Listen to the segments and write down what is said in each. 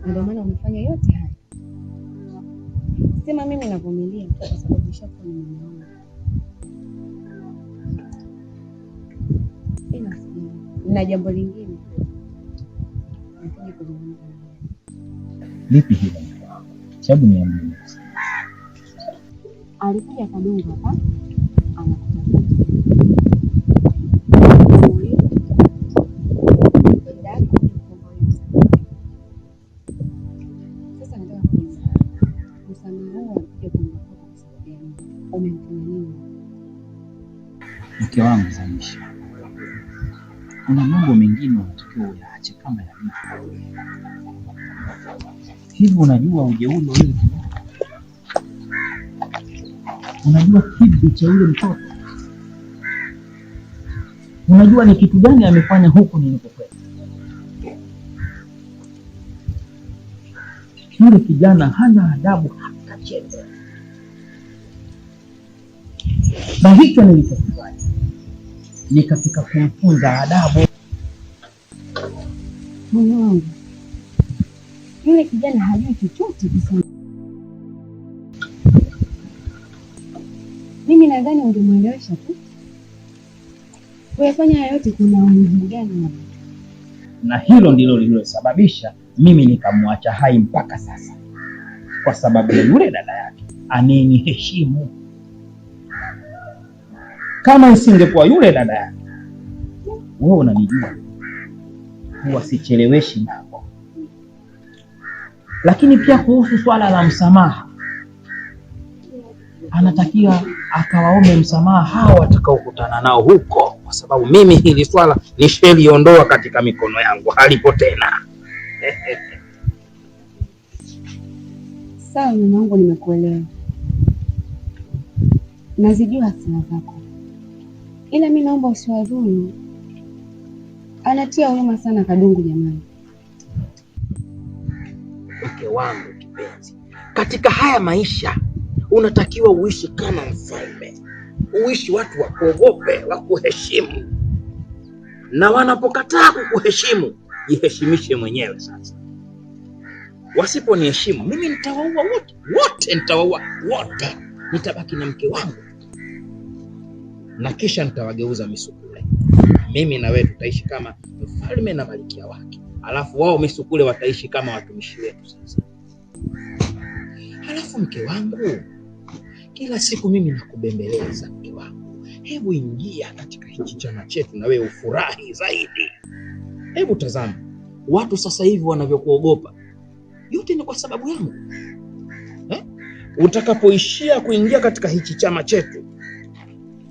ndio maana unafanya yote haya. Sema mimi navumilia kwa sababu nishakuwa ni mume wangu. Ila na jambo lingine nataka kuzungumza nawe. Lipi hilo? Sababu niambie. Alikuja Kadungu hapa anakutafuta. Sasa nataka kuuliza. Msamaha huu alikuja kunipata kwa sababu gani? Umemfanya nini? Mke wangu Zamisha, kuna mambo mengine unatakiwa uyaache kama yalivyo. Hivi unajua ujeuri wa hili? Unajua kipi cha yule mtoto? Unajua ni kitu gani amefanya huku nilipokwenda? Yule kijana hana adabu hata chembe. Na hicho nilichofanya ni katika kumfunza adabu. Mume wangu, yule kijana hajui chochote kabisa. Mimi nadhani ungemwelewesha tu. Kuyafanya haya yote kuna umuhimu gani? Na hilo ndilo lililosababisha mimi nikamwacha hai mpaka sasa, kwa sababu ya yule dada yake aneniheshimu. Kama isingekuwa yule dada yake, wewe unanijua, huwa sicheleweshi mambo. Lakini pia kuhusu swala la msamaha, anatakiwa akawaombe msamaha hao watakaokutana nao huko, kwa sababu mimi hili swala nisheliondoa katika mikono yangu, halipo tena. Sawa mume wangu, nimekuelewa. Nazijua hasira zako. Ila mimi naomba usiwadhuru. Anatia huruma sana Kadungu jamani. Mke wangu kipenzi, katika haya maisha unatakiwa uishi kama mfalme. Uishi watu wakuogope, wakuheshimu. Na wanapokataa kukuheshimu, jiheshimishe mwenyewe sasa. Wasiponiheshimu, mimi nitawaua wote, nitawaua wote. Nitabaki na mke wangu. Na kisha nitawageuza misukule. Mimi na wewe tutaishi kama mfalme na malkia wake. Alafu wao misukule wataishi kama watumishi wetu sasa. Alafu mke wangu, kila siku mimi nakubembeleza mke wangu. Hebu ingia katika hichi chama chetu na wewe ufurahi zaidi. Hebu tazama watu sasa hivi wanavyokuogopa. Yote ni kwa sababu yangu. Utakapoishia kuingia katika hichi chama chetu,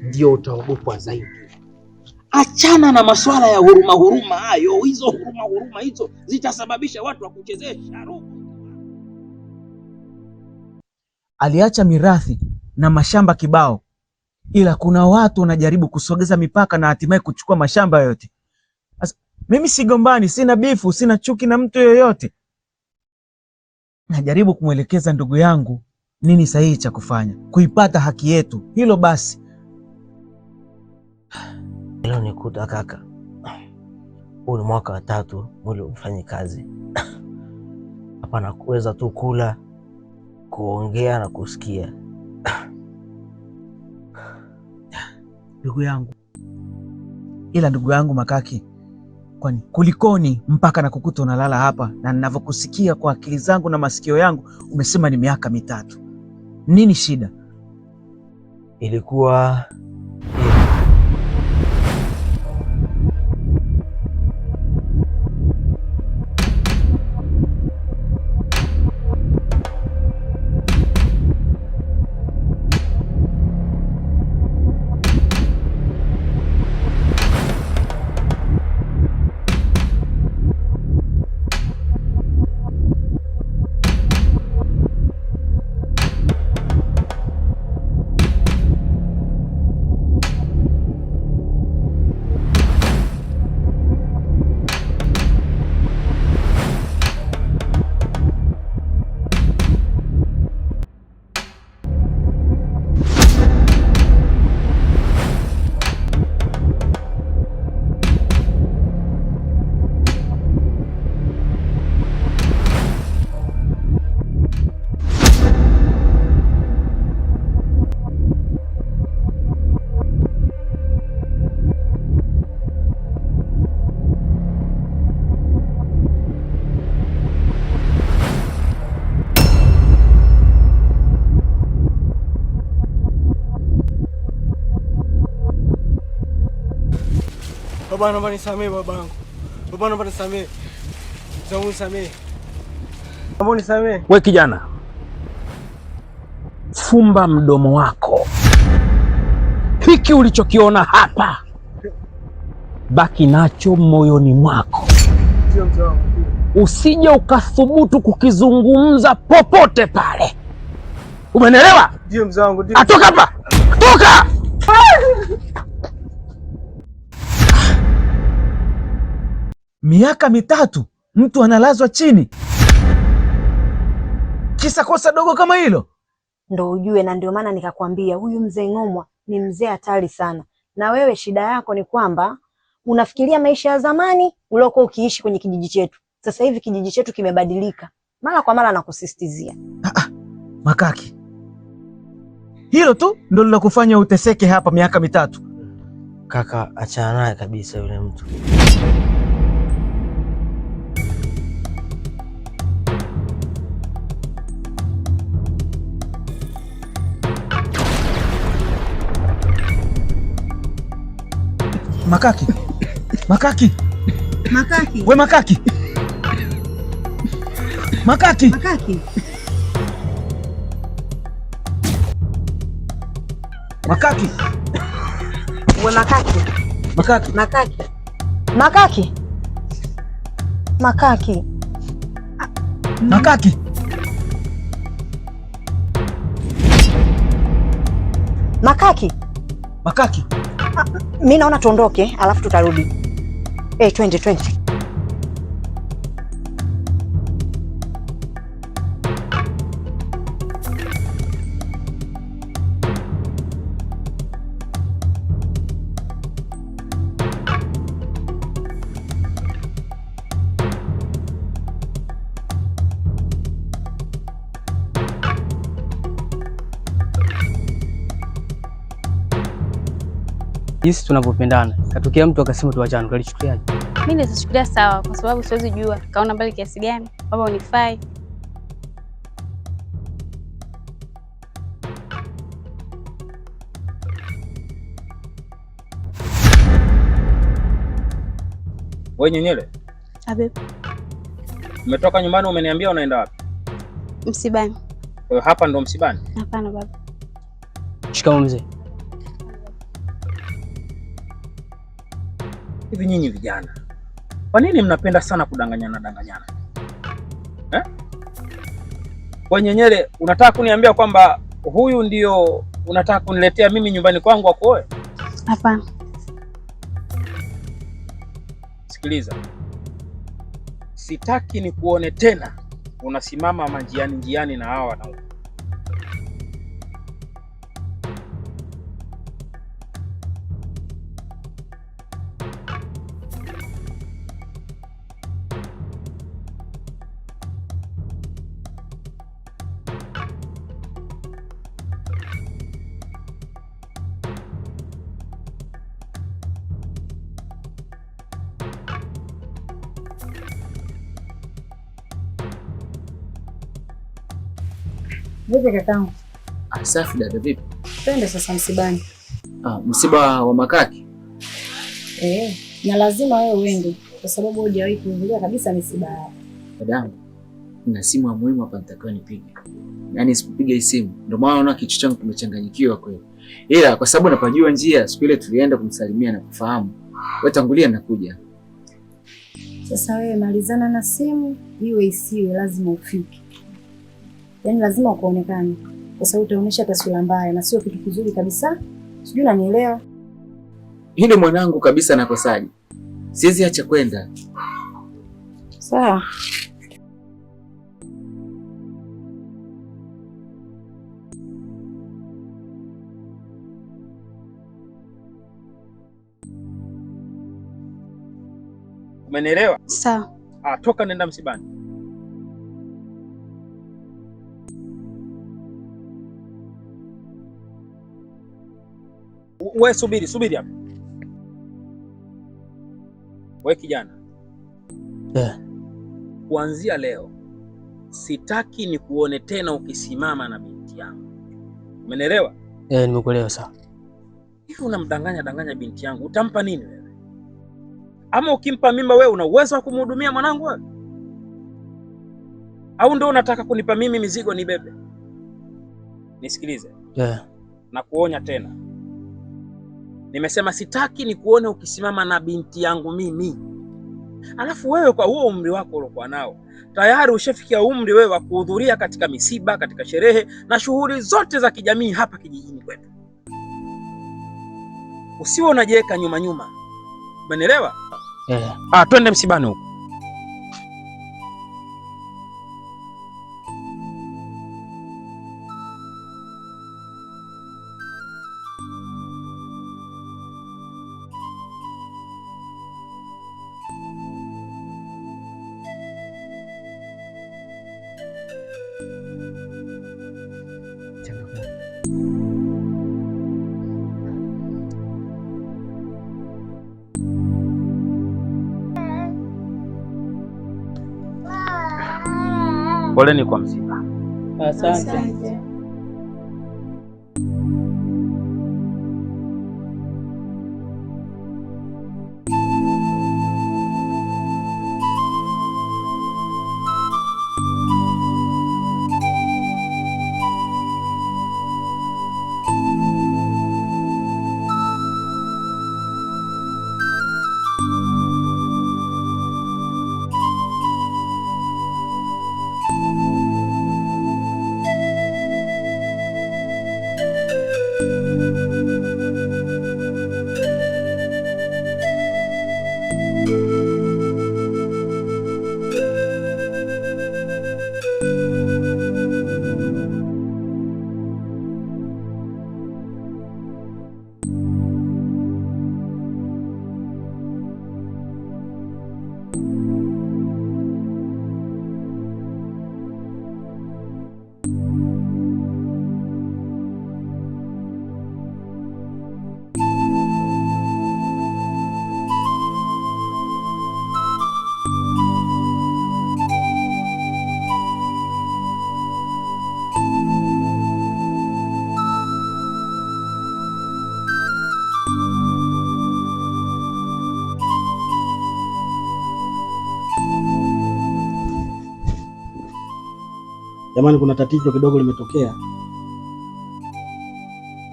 ndio utaogopwa zaidi. Achana na masuala ya huruma hayo. Hizo huruma hizo zitasababisha watu wakuchezesha roho. Aliacha mirathi na mashamba kibao, ila kuna watu wanajaribu kusogeza mipaka na hatimaye kuchukua mashamba yote. Mimi sigombani, sina bifu, sina chuki na mtu yoyote. Najaribu kumwelekeza ndugu yangu nini sahihi cha kufanya kuipata haki yetu, hilo basi. Hilo nikuta kaka, huu ni mwaka wa 3 mwili ufanye kazi. Hapana kuweza tu kula, kuongea na kusikia. Ndugu yangu, ila ndugu yangu Makaki, kwani kulikoni mpaka na kukuta unalala hapa? Na ninavyokusikia kwa akili zangu na masikio yangu umesema ni miaka 3. Nini shida? Ilikuwa Baba naomba nisamee babangu. Baba naomba nisamee. Zangu nisamee. Naomba nisamee. We kijana, fumba mdomo wako. Hiki ulichokiona hapa baki nacho moyoni mwako. Ndio mzee wangu. Usije ukathubutu kukizungumza popote pale. Umenielewa? Ndio mzee wangu. Atoka hapa. Toka! Miaka 3 mtu analazwa chini kisa kosa dogo kama hilo? Ndo ujue, na ndio maana nikakwambia huyu mzee Ng'omwa ni mzee hatari sana. Na wewe shida yako ni kwamba unafikiria maisha ya zamani uliokuwa ukiishi kwenye kijiji chetu. Sasa hivi kijiji chetu kimebadilika. Mara kwa mara nakusisitizia. Makaki, hilo tu ndo lilokufanya uteseke hapa miaka 3? Kaka, achana naye kabisa yule mtu. Makaki. Makaki. Makaki. We Makaki. Makaki. Makaki. Makaki. We Makaki. Makaki. Makaki. Makaki. Makaki. Makaki. Makaki. Makaki. Mimi naona tuondoke alafu tutarudi. Twende. Jinsi tunavyopendana, katokea mtu akasema tuachane, utalichukuliaje? Mimi nitachukulia sawa, kwa sababu siwezi jua kaona mbali kiasi gani baba unifai. Wewe Nyenyele, Abe, umetoka nyumbani umeniambia unaenda wapi? msibani. Kwa hiyo hapa ndo msibani? Hapana baba. Shikamoo mzee. Hivi nyinyi vijana, kwa nini mnapenda sana kudanganyana? Kwa Nyenyele, unataka kuniambia kwamba huyu ndio unataka kuniletea mimi nyumbani kwangu akuoe? Hapana. Sikiliza, sitaki nikuone tena unasimama njiani na hawa wanaume. Vipi kakangu? Safi dada, vipi? Twende sasa msibani. Msiba wa Makaki? Na lazima wewe uende kwa sababu hujawahi kuhudhuria kabisa misiba yao. Dadangu, nina simu ya muhimu hapa nitakiwa nipige. Yaani sipiga hii simu, ndio maana naona kichwa changu kimechanganyikiwa kweli. Ila kwa sababu napajua njia, siku ile tulienda kumsalimia na kufahamu. Wewe tangulia nakuja. Sasa wewe malizana na simu, iwe isiwe lazima ufike. Yaani lazima ukaonekane kwa sababu utaonyesha taswira mbaya na sio kitu kizuri kabisa. Sijui unanielewa? Hili mwanangu kabisa nakosaje? Siwezi acha kwenda. Sawa. Umenielewa? Sawa. Toka nenda msibani. Wewe subiri hapa. Wewe kijana. Kuanzia leo sitaki nikuone tena ukisimama na binti yangu. Umenielewa? Nimekuelewa sawa. Hivi unamdanganya binti yangu, utampa nini wewe? Ama ukimpa mimba wewe una uwezo wa kumhudumia mwanangu wewe? Au ndio unataka kunipa mimi mizigo nibebe? Nisikilize. Na kuonya tena. Nimesema sitaki nikuone ukisimama na binti yangu mimi. Alafu wewe kwa huo umri wako uliokuwa nao, tayari ushafikia umri wewe wa kuhudhuria katika misiba, katika sherehe na shughuli zote za kijamii hapa kijijini kwetu. Usiwe unajiweka nyuma nyuma. Umenielewa? Twende msibani huko. Poleni kwa msiba. Asante. Jamani, kuna tatizo kidogo limetokea.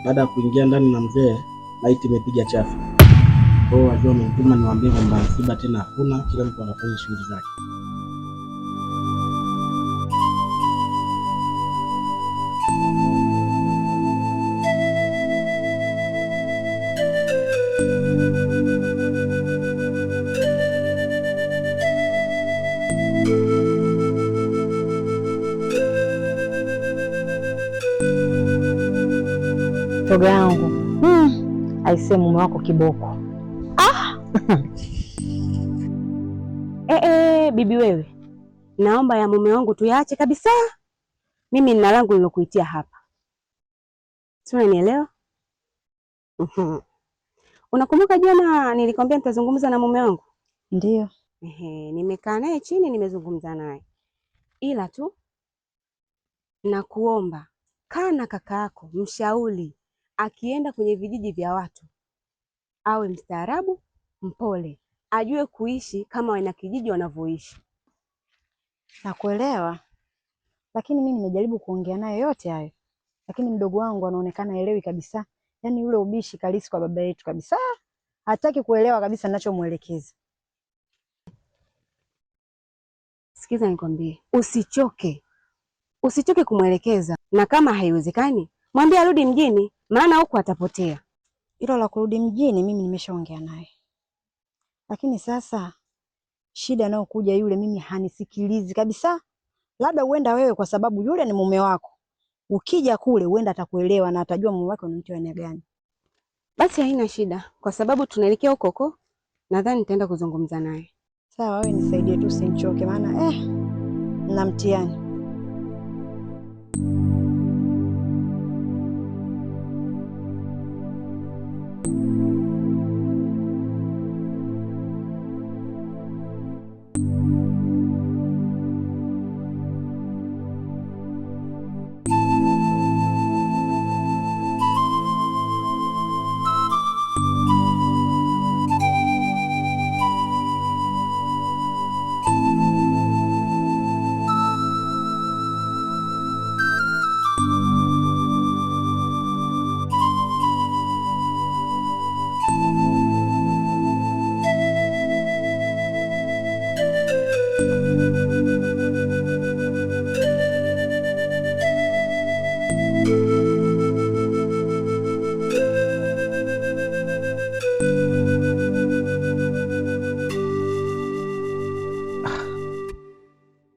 Baada ya kuingia ndani na mzee, laiti imepiga chafu. Kwa hiyo wajua wamenituma niwaambie kwamba msiba tena hakuna, kila mtu anafanya shughuli zake. Shoga yangu, aisee, mume wako kiboko. Bibi wewe, naomba ya mume wangu tuyaache kabisa. Mimi nina langu nilokuitia hapa, si unanielewa? Unakumbuka jana nilikwambia nitazungumza na mume wangu? Ndio. Nimekaa naye chini, nimezungumza naye, ila tu nakuomba kaa na kaka yako, mshauri akienda kwenye vijiji vya watu awe mstaarabu, mpole, ajue kuishi kama wana kijiji wanavyoishi. Nakuelewa, lakini mimi nimejaribu kuongea naye yote hayo, lakini mdogo wangu anaonekana elewi kabisa. Yaani ule ubishi kalisi kwa baba yetu kabisa, hataki kuelewa kabisa ninachomuelekeza. Sikiza nikwambie, usichoke kumwelekeza, na kama haiwezekani mwambie arudi mjini, maana huko atapotea. Hilo la kurudi mjini mimi nimeshaongea naye, lakini sasa shida inayokuja yule, mimi hanisikilizi kabisa. Labda uenda wewe, kwa sababu yule ni mume wako, ukija kule uenda atakuelewa na atajua mume wako ni mtu aina gani. Basi haina shida, kwa sababu tunaelekea huko, nadhani nitaenda kuzungumza naye. Sawa, wewe nisaidie tu, usinichoke, maana na mtihani.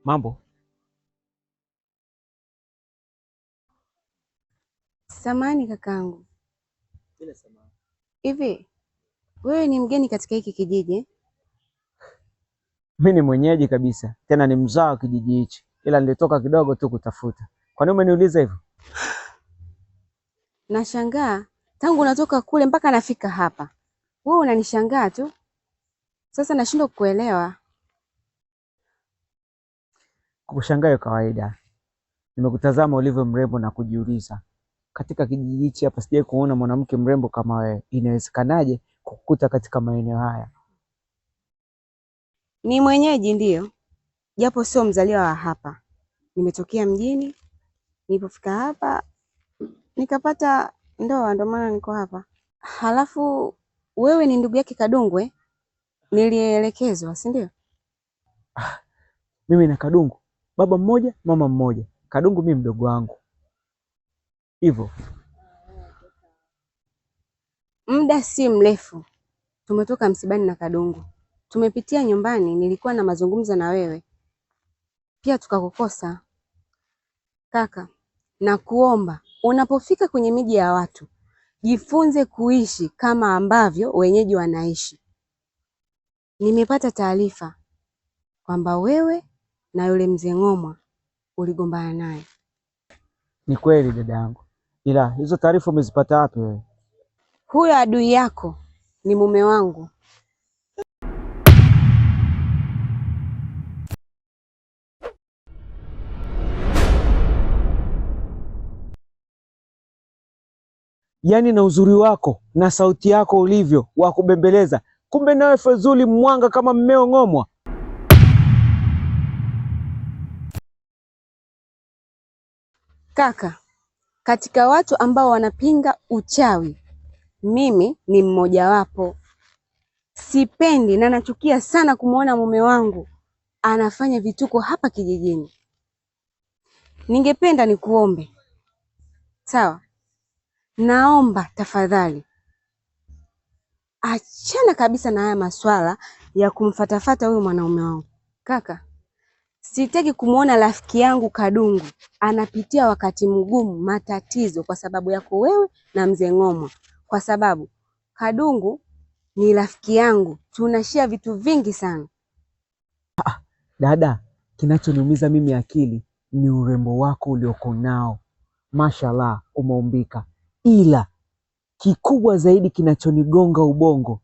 Mambo? Samani kakangu. Hivi wewe ni mgeni katika hiki kijiji? Mimi ni mwenyeji kabisa, tena ni mzao wa kijiji hichi, ila nilitoka kidogo tu kutafuta. Kwa nini umeniuliza hivyo? Nashangaa tangu unatoka kule mpaka nafika hapa, wewe unanishangaa tu. Sasa nashindwa kukuelewa. Kukushangaa kawaida. Nimekutazama ulivyo mrembo na kujiuliza, katika kijiji hichi hapa sijawahi kuona mwanamke mrembo kama wewe. Inawezekanaje kukukuta katika maeneo haya? Ni mwenyeji ndiyo, japo sio mzaliwa wa hapa. Nimetokea mjini, nilipofika hapa nikapata ndoa, ndio maana niko hapa. Halafu wewe ni ndugu yake Kadungwe? Nilielekezwa, si ndio? Mimi na Kadungu baba mmoja mama mmoja. Kadungu mimi mdogo wangu hivyo. Muda si mrefu tumetoka msibani na Kadungu, tumepitia nyumbani, nilikuwa na mazungumzo na wewe pia tukakukosa. Kaka, na kuomba unapofika kwenye miji ya watu jifunze kuishi kama ambavyo wenyeji wanaishi. Nimepata taarifa kwamba wewe na yule mzee Ng'omwa uligombana naye. Ni kweli dada yangu, ila hizo taarifa umezipata wapi wewe? Huyo adui yako ni mume wangu. Yaani na uzuri wako na sauti yako ulivyo wa kubembeleza, kumbe nawe Fezuli mwanga kama mmeo Ng'omwa. Kaka, katika watu ambao wanapinga uchawi mimi ni mmojawapo. Sipendi na nachukia sana kumwona mume wangu anafanya vituko hapa kijijini. Ningependa nikuombe, sawa? Naomba tafadhali achana kabisa na haya maswala ya kumfatafata huyu mwanaume wangu. Kaka, sitaki kumwona rafiki yangu Kadungu anapitia wakati mgumu, matatizo kwa sababu yako wewe na mzee Ng'omwa, kwa sababu Kadungu ni rafiki yangu, tunashare vitu vingi sana. Dada, kinachoniumiza mimi akili ni urembo wako ulioko nao. Mashallah, umeumbika. Ila kikubwa zaidi kinachonigonga ubongo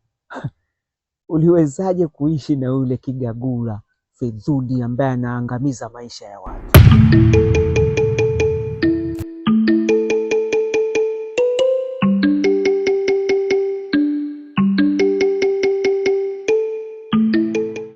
uliwezaje kuishi na yule kigagula Fezuli ambaye anaangamiza maisha ya watu?